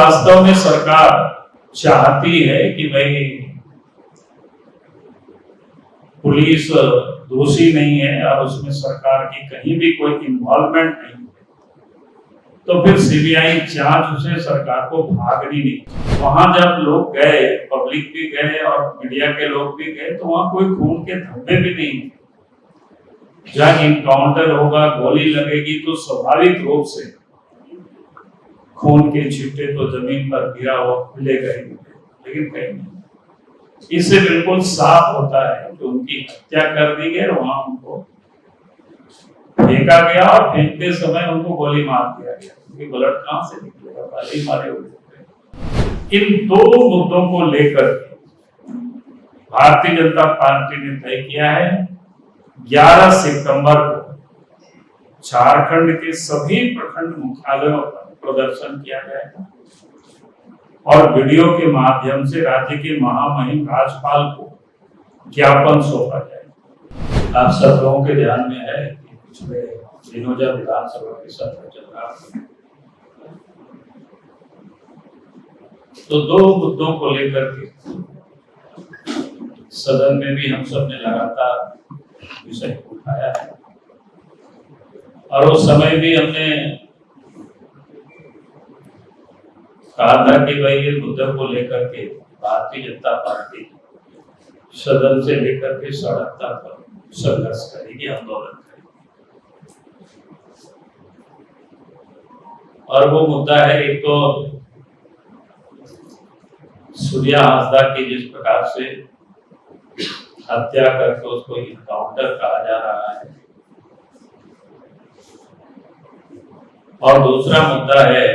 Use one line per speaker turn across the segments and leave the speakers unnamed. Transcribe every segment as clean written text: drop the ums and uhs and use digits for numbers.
वास्तव में सरकार चाहती है कि भाई पुलिस दोषी नहीं है और उसमें सरकार की कहीं भी कोई इन्वॉल्वमेंट नहीं है, तो फिर सीबीआई जांच उसे सरकार को भागनी नहीं। वहां जब लोग गए, पब्लिक भी गए और मीडिया के लोग भी गए, तो वहां कोई खून के धब्बे भी नहीं थे। जब इनकाउंटर होगा, गोली लगेगी तो स्वाभाविक रूप से खून के छिट्टे तो जमीन पर गिरा हुआ मिलेगा ही, लेकिन कहीं नहीं। इससे बिल्कुल साफ होता है कि उनकी हत्या कर दी गई, वहां उनको फेंका गया और फेंकते समय उनको गोली मार दिया गया, क्योंकि बुलेट कहां से निकलेगा, पहले ही मारे हुए थे। इन दो मुद्दों को लेकर भारतीय जनता पार्टी ने तय किया है 11 सितंबर को झारखंड के सभी प्रखंड मुख्यालयों पर प्रदर्शन किया जाएगा और वीडियो के माध्यम से राज्य के महामहिम राज्यपाल को ज्ञापन सौंपा जाएगा। आप सब लोगों के ध्यान में है कि पिछले दिनों जब विधानसभा के सत्र चल रहा है, तो दो मुद्दों को लेकर के सदन में भी हम सब ने लगातार विषय उठाया है और उस समय भी हमने कहा था कि भाई ये मुद्दे को लेकर के भारतीय जनता पार्टी सदन से लेकर के सड़क तक संघर्ष करेगी, आंदोलन करेगी। और वो मुद्दा है, एक तो सूर्या हांसदा की जिस प्रकार से हत्या करके उसको इनकाउंटर कहा जा रहा है, और दूसरा मुद्दा है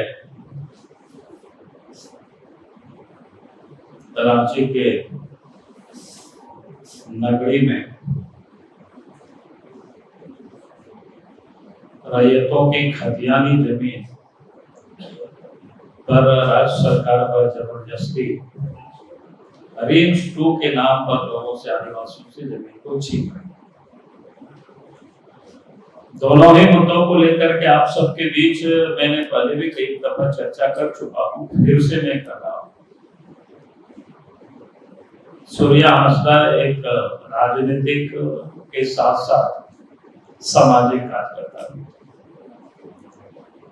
रांची के नगरी में रैयतों की खतियानी जमीन पर राज्य सरकार पर जबरदस्ती रेंज 2 के नाम पर लोगों से, आदिवासियों से जमीन को छीन रही। दोनों ही मुद्दों को लेकर के आप सबके बीच मैंने पहले भी कई दफा चर्चा कर चुका हूं, फिर से मैं कर रहा हूं। सूर्या हांसदा एक राजनीतिक के साथ साथ सामाजिक कार्यकर्ता है।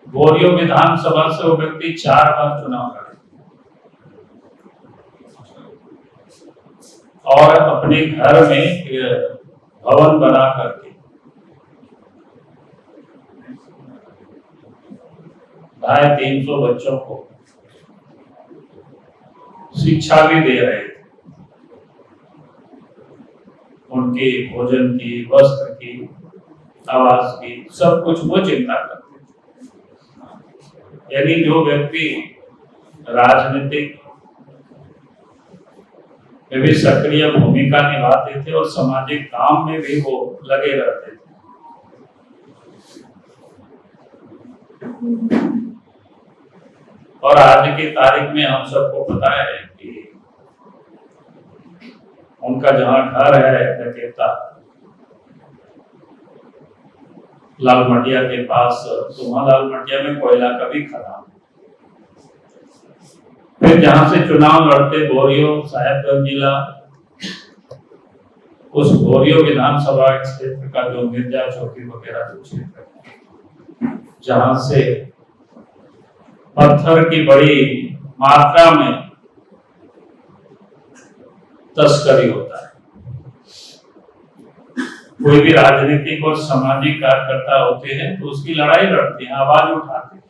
बोरियो विधानसभा से वो व्यक्ति 4 बार चुनाव लड़े और अपने घर में भवन बना करके 250-300 बच्चों को शिक्षा भी दे रहे थे। उनके भोजन की, वस्त्र की, आवास की, सब कुछ वो चिंता करते थे। यानी जो व्यक्ति राजनीतिक में भी सक्रिय भूमिका निभाते थे और सामाजिक काम में भी वो लगे रहते थे। और आज की तारीख में हम सबको पता है कि उनका जहां घर है डकेता लालमटिया के पास, तो वहां लालमटिया में कोयला का भी खदान। फिर जहां से चुनाव लड़ते बोरियो साहेबगंज जिला, उस बोरियो विधानसभा क्षेत्र का जो मिर्जा चौकी वगैरह जो क्षेत्र जहां से पत्थर की बड़ी मात्रा में तस्करी होता है। कोई भी राजनीतिक और सामाजिक कार्यकर्ता होते हैं तो उसकी लड़ाई लड़ते हैं, आवाज उठाते हैं।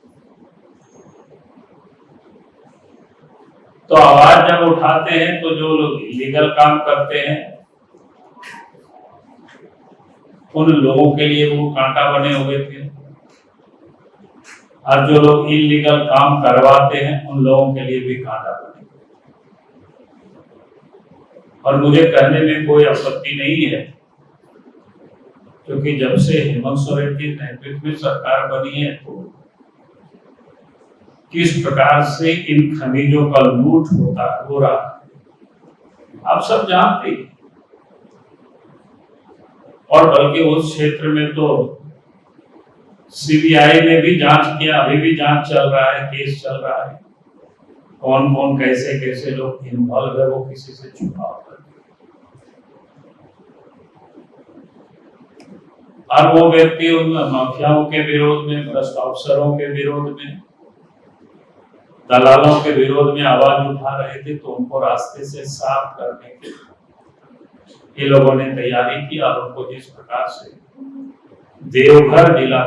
तो आवाज जब उठाते हैं तो जो लोग इलीगल काम करते हैं उन लोगों के लिए वो कांटा बने हुए थे, और जो लोग इलीगल काम करवाते हैं उन लोगों के लिए भी कांटा बने। और मुझे कहने में कोई आपत्ति नहीं है, क्योंकि जब से हेमंत सोरेन के नेतृत्व में सरकार बनी है तो किस प्रकार से इन खनिजों का लूट हो रहा है आप सब जानते हैं। और बल्कि उस क्षेत्र में तो सीबीआई ने भी जांच किया, अभी भी जांच चल रहा है, केस चल रहा है। कौन कौन कैसे कैसे लोग इन्वॉल्व है वो किसी से छुपा होता है। और वो व्यक्ति उन माफियाओं के विरोध में, भ्रष्ट अफसरों के विरोध में, दलालों के विरोध में आवाज उठा रहे थे, तो उनको रास्ते से साफ करने के ये लोगों ने तैयारी की और उनको जिस प्रकार से देवघर जिला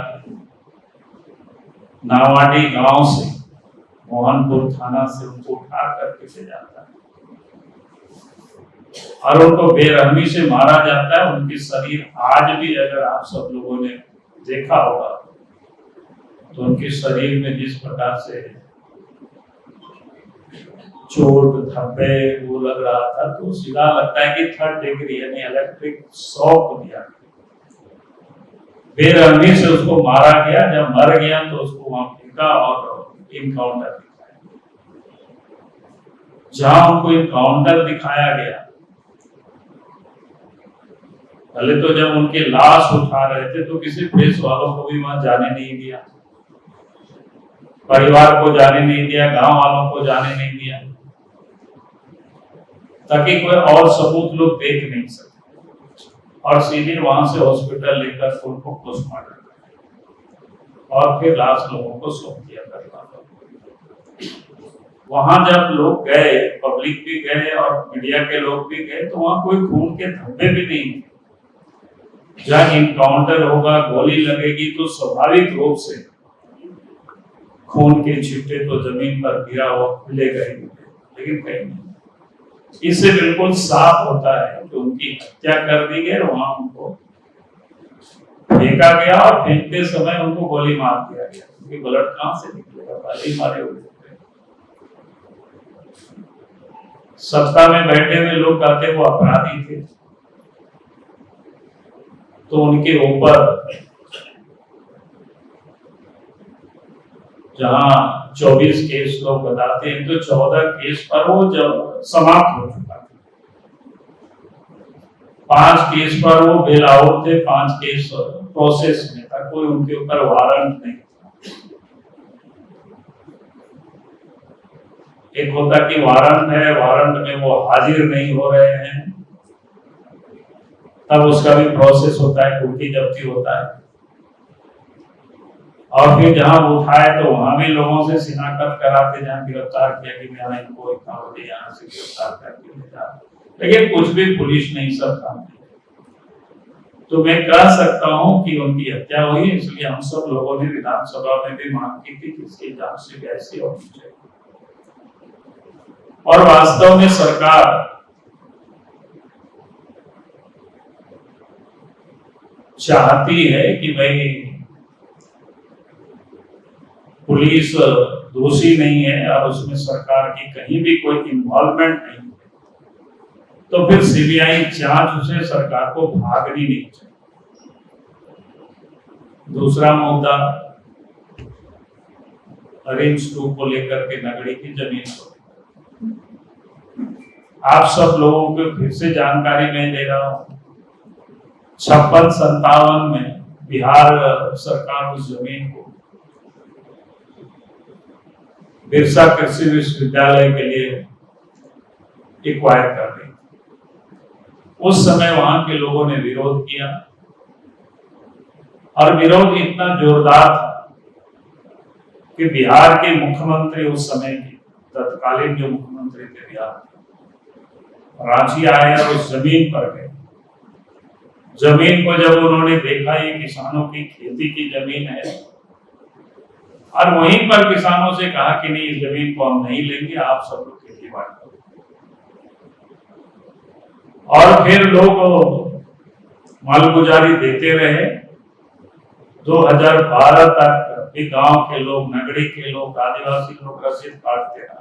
नावाडी गांव से मोहनपुर थाना से उनको उठा करके ले जाता है और उनको बेरहमी से मारा जाता है। उनकी शरीर आज भी, अगर आप सब लोगों ने देखा होगा, तो उनके शरीर में जिस प्रकार से चोट धब्बे वो लग रहा था, तो सीधा लगता है कि 3rd डिग्री यानी इलेक्ट्रिक शॉक दिया, बेरहमी से उसको मारा गया। जब मर गया तो उसको वहां फेंका और इनकाउंटर दिखाया। जहां उनको इनकाउंटर दिखाया गया, पहले तो जब उनकी लाश उठा रहे थे तो किसी प्रेस वालों को भी वहां जाने नहीं दिया, परिवार को जाने नहीं दिया, गांव वालों को जाने नहीं दिया, ताकि कोई और सबूत लोग देख नहीं सके। और सीधे वहां से हॉस्पिटल लेकर उनको पोस्टमार्टम और फिर लाश लोगों को सौंप दिया करना था। वहां जब लोग गए, पब्लिक भी गए और मीडिया के लोग भी गए, तो वहां कोई खून के धब्बे भी नहीं थे। जब इनकाउंटर होगा, गोली लगेगी, तो स्वाभाविक रूप से खून के छिट्टे तो जमीन पर गिरा हुआ मिलेगा ही, लेकिन कहीं नहीं। इससे बिल्कुल साफ होता है कि उनकी हत्या कर दी गई, वहां उनको फेंका गया और फेंकते समय उनको गोली मार दिया गया, क्योंकि ब्लड कहां से निकलेगा, पहले ही मारे हुए थे। सत्ता में बैठे हुए लोग कहते वो अपराधी थे, तो उनके ऊपर जहां 24 केस लोग बताते हैं, तो 14 केस पर वो जब समाप्त हो चुका था। 5 केस पर वो बेल आउट थे, 5 केस प्रोसेस में था, कोई उनके ऊपर वारंट नहीं था। एक होता कि वारंट है, वारंट में वो हाजिर नहीं हो रहे हैं, तब उसका भी प्रोसेस होता है, कुर्की जब्ती होता है। और फिर जहां उठाए तो वहां भी लोगों से शिनाख्त कराते, जहां गिरफ्तार किया कि मैं इनको इतना बजे यहाँ से गिरफ्तार करके ले जा, लेकिन कुछ भी पुलिस नहीं सब काम। तो मैं कह सकता हूं कि उनकी हत्या हुई, इसलिए हम सब लोगों ने विधानसभा में भी मांग की थी कि इसकी जांच सीबीआई होनी चाहिए। और वास्तव में सरकार चाहती है कि भाई पुलिस दोषी नहीं है और उसमें सरकार की कहीं भी कोई इन्वॉल्वमेंट नहीं है, तो फिर सीबीआई जांच उसे सरकार को भागनी नहीं चाहिए। दूसरा मुद्दा रिम्स 2 को लेकर के नगड़ी की जमीन को, आप सब लोगों को फिर से जानकारी मैं दे रहा हूं। 56-57 में बिहार सरकार उस जमीन को बिरसा कृषि विश्वविद्यालय के लिए एक्वायर कर दी। उस समय वहां के लोगों ने विरोध किया और विरोध इतना जोरदार था कि बिहार के मुख्यमंत्री उस समय के तत्कालीन जो मुख्यमंत्री थे बिहार, रांची आए और उस जमीन पर गए। जमीन को जब उन्होंने देखा, ये किसानों की खेती की जमीन है, और वहीं पर किसानों से कहा कि नहीं, इस जमीन को हम नहीं लेंगे, आप सब लोग खेती बाड़ी करो। और फिर लोग मालगुजारी देते रहे। 2012 तक भी गांव के लोग, नगड़ी के लोग, आदिवासी लोग रसीद काटते रहे।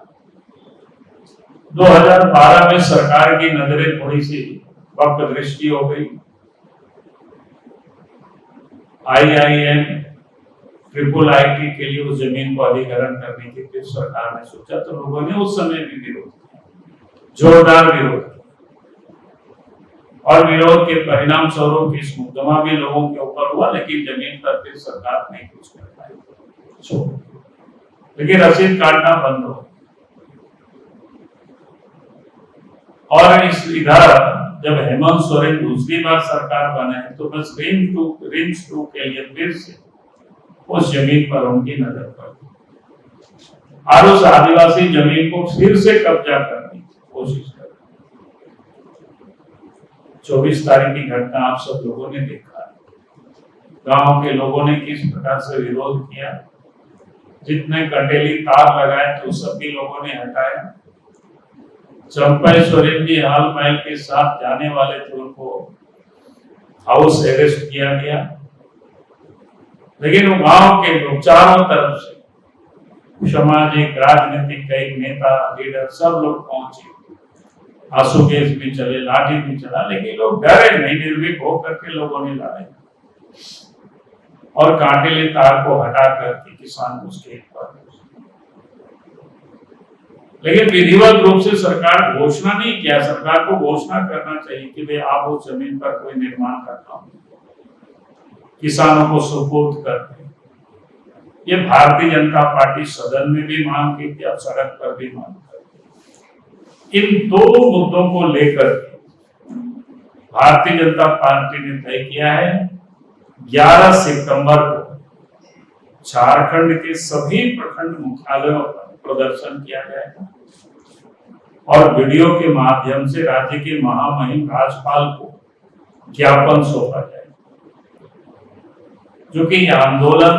2012 में सरकार की नजरें थोड़ी सी वक्त दृष्टि हो गई। IIM IIIT के लिए उस जमीन को अधिग्रहण करने की फिर सरकार ने सोचा, तो लोगों ने उस समय भी विरोध किया, जोरदार विरोध किया। और विरोध के परिणाम स्वरूप इस मुकदमा भी लोगों के ऊपर हुआ, लेकिन जमीन पर फिर सरकार नहीं कुछ कर पाई, लेकिन रसीद काटना बंद हो। और इस इधर जब हेमंत सोरेन दूसरी बार सरकार बने तो बस रिंच टू के लिए फिर से उस जमीन पर उनकी नजर पड़ी और उस आदिवासी जमीन को फिर से कब्जा करने की कोशिश कर। 24 तारीख की घटना आप सब लोगों ने देखा, गांव के लोगों ने किस प्रकार से विरोध किया, जितने कटेली तार लगाए तो सभी लोगों ने हटाया। चंपई सोरेन जी हाल महल के साथ जाने वाले थे, उनको हाउस अरेस्ट किया गया, लेकिन वो गांव के लोग चारों तरफ से सामाजिक राजनीतिक कई नेता लीडर सब लोग पहुंचे, आंसू गैस भी चले, लाठी भी चला, लेकिन लोग डरे नहीं, निर्भीक होकर के लोगों ने लड़ाई और कांटेले तार को हटा करके किसान उस खेत पर। लेकिन विधिवत रूप से सरकार घोषणा नहीं किया। सरकार को घोषणा करना चाहिए कि भाई आप उस जमीन पर कोई निर्माण का काम किसानों को सुपुर्द करते। ये भारतीय जनता पार्टी सदन में भी मांग की थी, अब सड़क पर भी मांग कर। इन दो मुद्दों को लेकर भारतीय जनता पार्टी ने तय किया है 11 सितंबर को झारखंड के सभी प्रखंड मुख्यालयों पर प्रदर्शन किया जाएगा और वीडियो के माध्यम से राज्य के महामहिम राज्यपाल को ज्ञापन सौंपा जाएगा, जो कि यह आंदोलन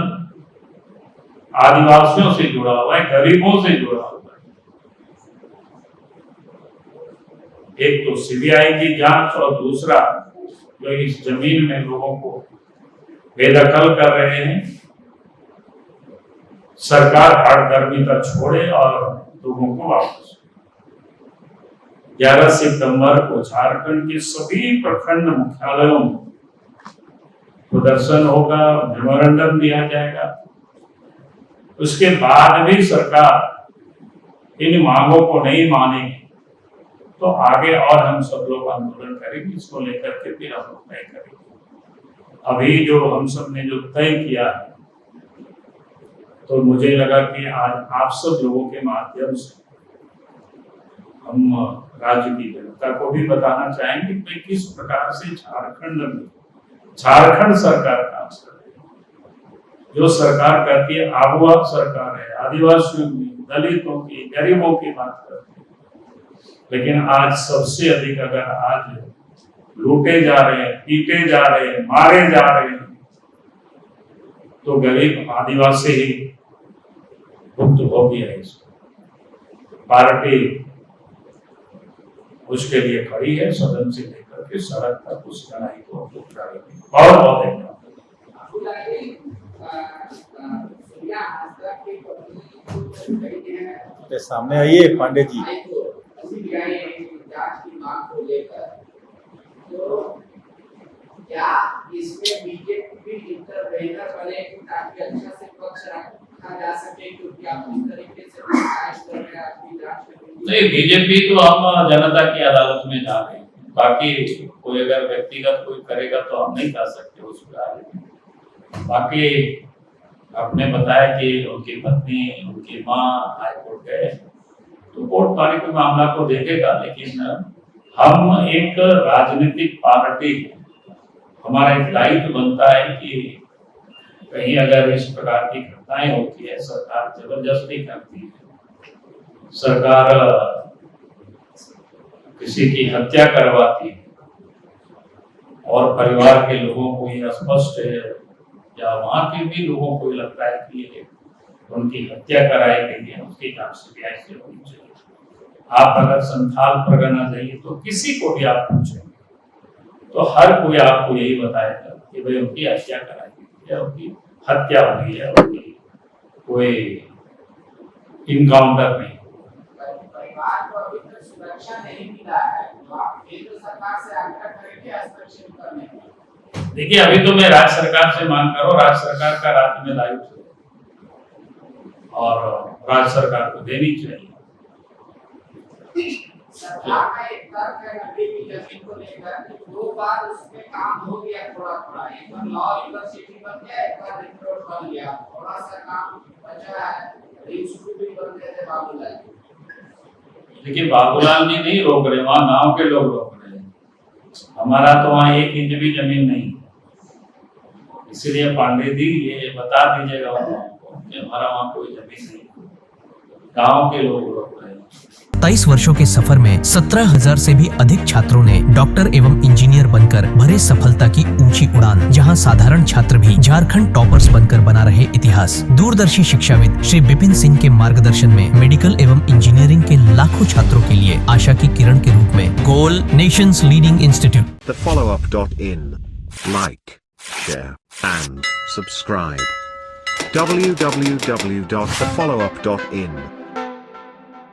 आदिवासियों से जुड़ा हुआ है, गरीबों से जुड़ा हुआ है। एक तो सीबीआई की जांच और दूसरा जो इस जमीन में लोगों को बेदखल कर रहे हैं, सरकार हठधर्मिता छोड़े और लोगों को वापस। 11 सितंबर को झारखंड के सभी प्रखंड मुख्यालयों में प्रदर्शन होगा, मेमोरेंडम दिया जाएगा। उसके बाद भी सरकार इन मांगों को नहीं मानेगी तो आगे और हम सब लोग आंदोलन करेंगे, इसको लेकर के फिर हम लोग तय करेंगे। अभी जो हम सब ने जो तय किया है, तो मुझे लगा कि आज आप सब लोगों के माध्यम से हम राज्य की जनता को भी बताना चाहेंगे कि किस प्रकार से झारखंड में झारखंड सरकार काम कर रही है। जो सरकार करती है आबुआ सरकार है, आदिवासियों की, दलितों की, गरीबों की बात करती है, लेकिन आज सबसे अधिक अगर आज लूटे जा रहे हैं, पीटे जा रहे हैं, मारे जा रहे हैं, तो गरीब आदिवासी ही भुक्तभोगी है। इसको पार्टी उसके लिए खड़ी है, सदन से लेकर के सड़क तक उस लड़ाई को उठाएगी। बहुत बहुत
धन्यवाद। सामने आइए पांडे जी।
क्या इसमें बीजेपी इंटरवेनर बने ताकि अच्छा से पक्ष रखा जा सके, क्योंकि आप इस तरीके से
नहीं, बीजेपी तो हम जनता की अदालत में जा रहे हैं। बाकी कोई अगर व्यक्तिगत कोई करेगा तो हम नहीं कर सकते उस बारे में। बाकी आपने बताया कि उनकी पत्नी, उनकी माँ हाईकोर्ट गए, तो कोर्ट पालिका मामला को देखेगा, लेकिन हम एक राजनीतिक पार्टी, हमारा एक दायित्व बनता है कि कहीं अगर इस प्रकार की घटनाएं होती है, सरकार जबरदस्ती करती है, सरकार किसी की हत्या करवाती है और परिवार के लोगों को ये स्पष्ट है या वहां के भी लोगों को लगता है कि ये उनकी हत्या कराई गई है, उसकी जांच सीबीआई से होनी चाहिए। आप अगर संथाल परगना जाइए तो किसी को भी आप पूछेंगे तो हर कोई आपको यही बताएगा कि भाई उनकी हत्या कराई गई है, उनकी हत्या हुई है, उनकी कोई इनकाउंटर नहीं।
परिवार को अभी तक सुरक्षा नहीं मिला है, तो आप केंद्र सरकार से आग्रह करेंगे हस्तक्षेप करने का?
देखिए, अभी तो मैं राज्य सरकार से मांग कर रहा हूँ, राज्य सरकार का राज्य में दायित्व और राज्य सरकार को देनी चाहिए।
सरकार का एक तर्क है नदी की जमीन को लेकर कि 2 बार उसमें काम हो गया, थोड़ा थोड़ा, एक बार लॉ यूनिवर्सिटी बन गया, एक बार रिंग रोड बन गया, थोड़ा सा काम बचा है, रिंग स्कूल भी बन गए थे बाबूलाल।
देखिए बाबूलाल जी नहीं रोक रहे, वहां गांव के लोग रोक रहे हैं। हमारा तो वहां 1 इंच भी जमीन नहीं, इसलिए पांडे जी ये बता दीजिएगा उनको कि हमारा वहां कोई जमीन नहीं, गांव के लोग रोक रहे हैं।
23 वर्षों के सफर में 17,000 से भी अधिक छात्रों ने डॉक्टर एवं इंजीनियर बनकर भरे सफलता की ऊंची उड़ान, जहां साधारण छात्र भी झारखंड टॉपर्स बनकर बना रहे इतिहास। दूरदर्शी शिक्षाविद श्री विपिन सिंह के मार्गदर्शन में मेडिकल एवं इंजीनियरिंग के लाखों छात्रों के लिए आशा की किरण के रूप में goal nations leading institute.
thefollowup.in. Like, share, and subscribe. www.thefollowup.in